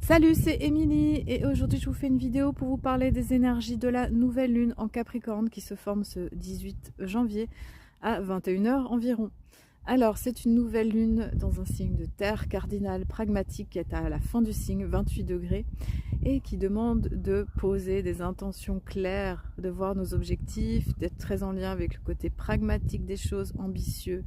Salut, c'est Émilie et aujourd'hui je vous fais une vidéo pour vous parler des énergies de la nouvelle lune en Capricorne qui se forme ce 18 janvier à 21 h environ. Alors, c'est une nouvelle lune dans un signe de terre cardinal pragmatique qui est à la fin du signe, 28 degrés, et qui demande de poser des intentions claires, de voir nos objectifs, d'être très en lien avec le côté pragmatique des choses, ambitieux,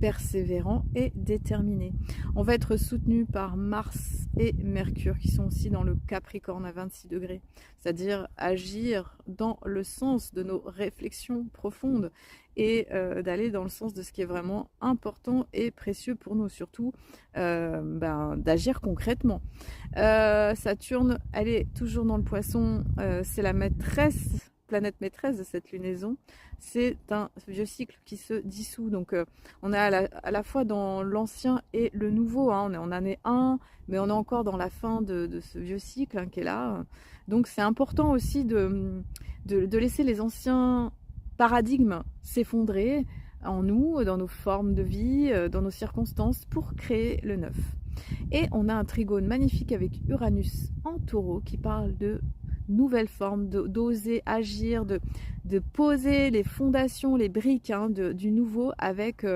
persévérant et déterminé. On va être soutenu par Mars et Mercure qui sont aussi dans le Capricorne à 26 degrés, c'est-à-dire agir dans le sens de nos réflexions profondes et d'aller dans le sens de ce qui est vraiment important et précieux pour nous, surtout d'agir concrètement. Saturne, elle est toujours dans le Poisson, c'est la planète maîtresse de cette lunaison. C'est un vieux cycle qui se dissout, donc on est à la fois dans l'ancien et le nouveau, hein. On est en année 1, mais on est encore dans la fin de ce vieux cycle, hein, qui est là. Donc c'est important aussi de laisser les anciens paradigmes s'effondrer en nous, dans nos formes de vie, dans nos circonstances, pour créer le neuf. Et on a un trigone magnifique avec Uranus en Taureau qui parle de nouvelles formes, d'oser agir, de poser les fondations, les briques, hein, du nouveau avec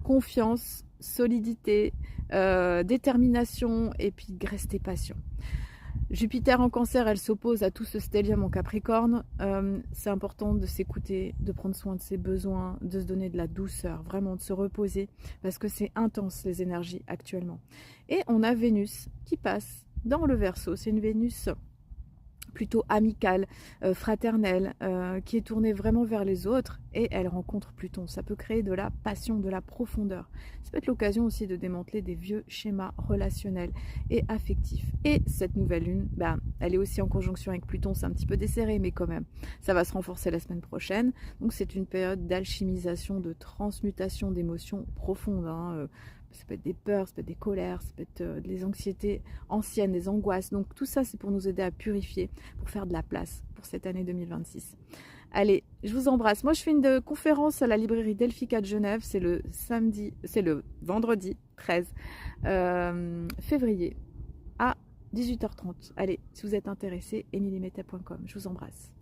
confiance, solidité, détermination et puis rester patient. Jupiter en Cancer, elle s'oppose à tout ce stellium en Capricorne. C'est important de s'écouter, de prendre soin de ses besoins, de se donner de la douceur, vraiment de se reposer, parce que c'est intense les énergies actuellement. Et on a Vénus qui passe dans le Verseau. C'est une Vénus plutôt amicale, fraternelle, qui est tournée vraiment vers les autres, et elle rencontre Pluton. Ça peut créer de la passion, de la profondeur. Ça peut être l'occasion aussi de démanteler des vieux schémas relationnels et affectifs. Et cette nouvelle lune, elle est aussi en conjonction avec Pluton, c'est un petit peu desserré, mais quand même, ça va se renforcer la semaine prochaine. Donc c'est une période d'alchimisation, de transmutation d'émotions profondes, hein. Ça peut être des peurs, ça peut être des colères, ça peut être des anxiétés anciennes, des angoisses. Donc tout ça, c'est pour nous aider à purifier, pour faire de la place pour cette année 2026. Allez, je vous embrasse. Moi, je fais une conférence à la librairie Delphica de Genève. C'est le vendredi 13 février à 18 h 30. Allez, si vous êtes intéressé, emilymeta.com. Je vous embrasse.